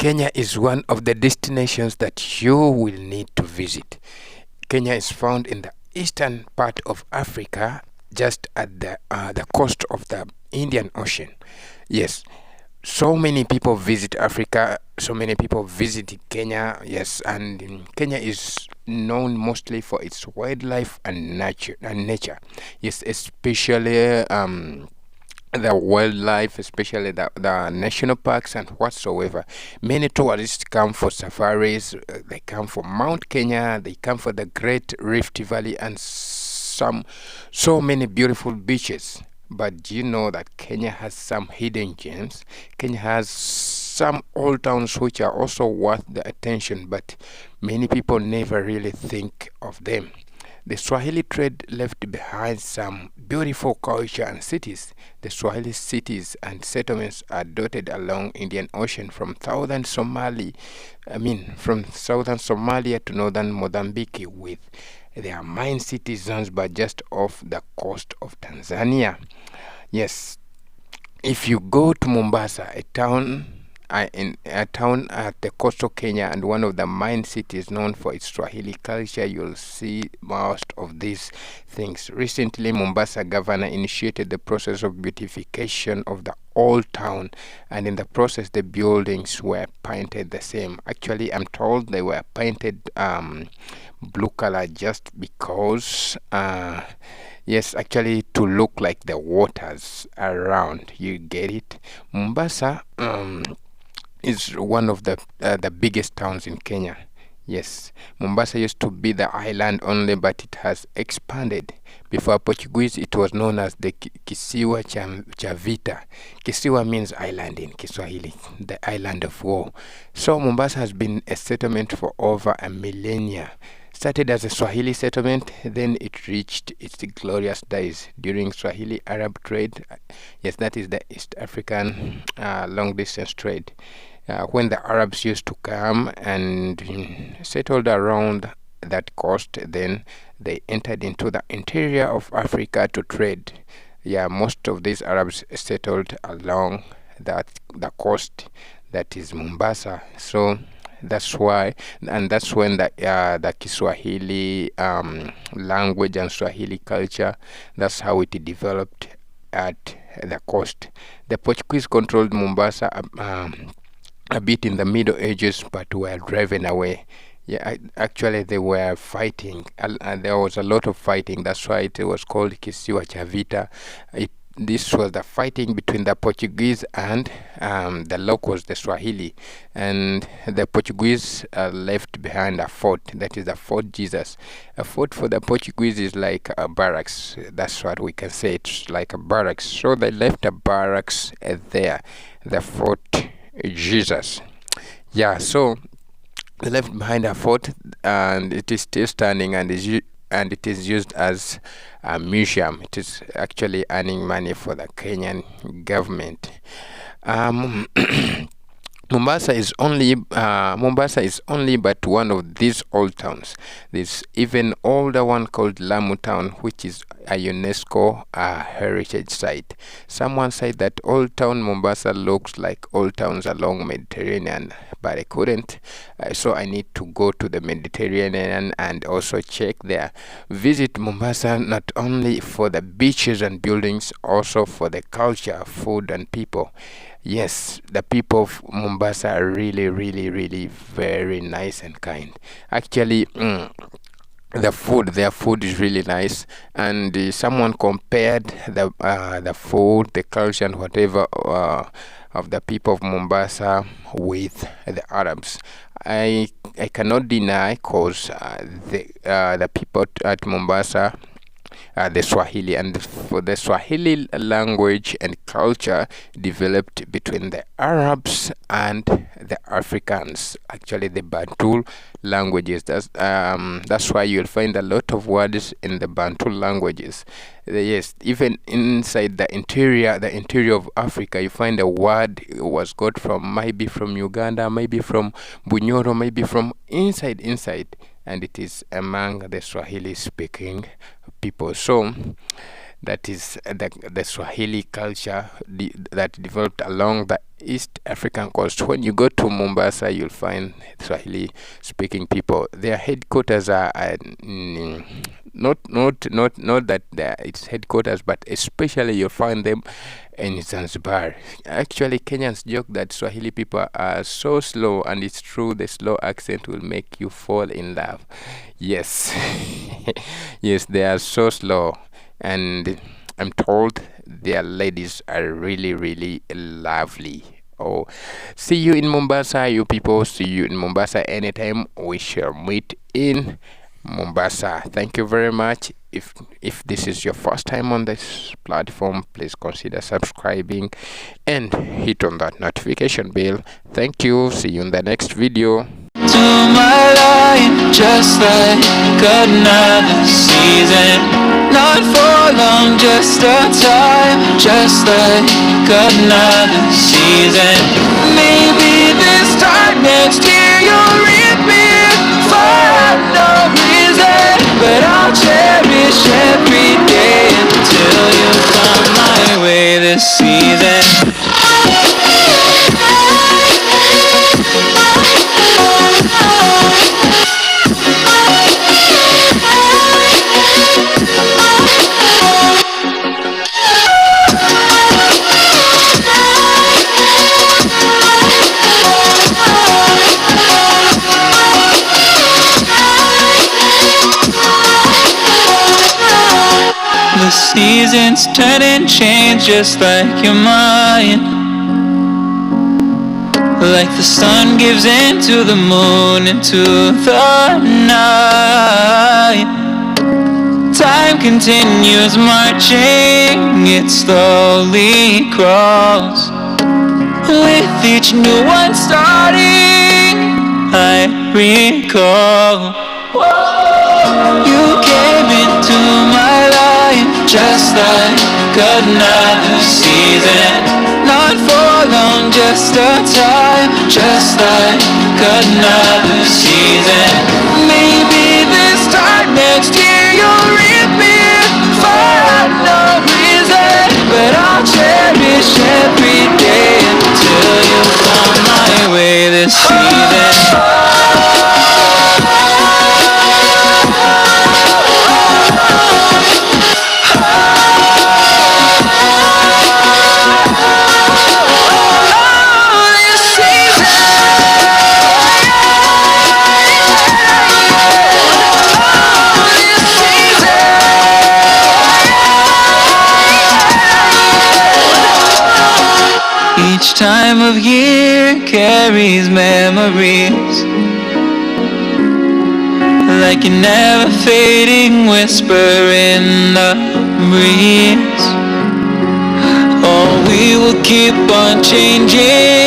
Kenya is one of the destinations that you will need to visit. Kenya is found in the eastern part of Africa, just at the coast of the Indian Ocean. Yes, so many people visit Africa, so many people visit Kenya. Yes, and Kenya is known mostly for its wildlife and nature. Yes, especially the wildlife, especially the national parks and whatsoever. Many tourists come for safaris, they come for Mount Kenya, they come for the Great Rift Valley, and so many beautiful beaches. But do you know that Kenya has some hidden gems? Kenya has some old towns which are also worth the attention, but many people never really think of them. The Swahili trade left behind some beautiful culture and cities. The Swahili cities and settlements are dotted along Indian Ocean from southern Somalia to northern Mozambique, with their main city Zanzibar just off the coast of Tanzania. Yes, if you go to Mombasa, a town at the coastal Kenya and one of the main cities known for its Swahili culture, you'll see most of these things. Recently, Mombasa governor initiated the process of beautification of the old town, and in the process the buildings were painted the same. Actually, I'm told they were painted blue color just because yes, actually to look like the waters around. You get it? Mombasa is one of the biggest towns in Kenya. Yes, Mombasa used to be the island only, but it has expanded. Before Portuguese, it was known as the Kisiwa cha Vita. Kisiwa means island in Kiswahili, the island of war. So Mombasa has been a settlement for over a millennia. Started as a Swahili settlement, then it reached its glorious days during Swahili Arab trade. Yes, that is the East African long distance trade. When the Arabs used to come and settled around that coast, then they entered into the interior of Africa to trade. Yeah, most of these Arabs settled along the coast, that is Mombasa. So that's why, and that's when the Kiswahili language and Swahili culture, that's how it developed at the coast. The Portuguese controlled Mombasa a bit in the Middle Ages, but were driven away. Yeah, actually they were fighting. There was a lot of fighting. That's why it was called Kisiwa cha Vita. This was the fighting between the Portuguese and the locals, the Swahili. And the Portuguese left behind a fort, that is the Fort Jesus. A fort for the Portuguese is like a barracks. That's what we can say. It's like a barracks. So they left a barracks there, the Fort Jesus. Yeah, so they left behind a fort, and it is still standing, and it is used as a museum. It is actually earning money for the Kenyan government. Mombasa is only but one of these old towns. There's even older one called Lamu Town, which is a UNESCO heritage site. Someone said that Old Town Mombasa looks like old towns along Mediterranean, but I couldn't. So I need to go to the Mediterranean and also check there. Visit Mombasa not only for the beaches and buildings, also for the culture, food, and people. Yes, the people of Mombasa are really, really, really very nice and kind. Actually, their food is really nice, and someone compared the food, the culture, and whatever of the people of Mombasa with the Arabs. I cannot deny, cause the people at Mombasa, the Swahili, and for the Swahili language and culture developed between the Arabs and the Africans, actually the Bantu languages. That's why you'll find a lot of words in the Bantu languages. Yes, even inside the interior of Africa, you find a word was got from, maybe from Uganda, maybe from Bunyoro, maybe from inside, and it is among the Swahili speaking people. So that is the Swahili culture that developed along the East African coast. When you go to Mombasa, you'll find Swahili speaking people. Their headquarters are not that it's headquarters, but especially you'll find them in Zanzibar. Actually, Kenyans joke that Swahili people are so slow, and it's true, the slow accent will make you fall in love. Yes. Yes, they are so slow, and I'm told their ladies are really, really lovely. Oh, see you in Mombasa, you people. See you in Mombasa anytime. We shall meet in Mombasa. Thank you very much. If this is your first time on this platform, please consider subscribing and hit on that notification bell. Thank you. See you in the next video. To my life, just like another season. Not for long, just a time. Just like another season. Maybe this time next year you'll reap me for no reason. But I'll cherish every day until you come my way this season. The seasons turn and change just like your mind. Like the sun gives into the moon, into the night. Time continues marching, it slowly crawls. With each new one starting, I recall. You came into my life just like another season. Not for long, just a time. Just like another season. Maybe this time next year you'll reap me for no reason. But I'll cherish every day until you come my way this season. Each time of year carries memories, like a never fading whisper in the breeze. Oh, we will keep on changing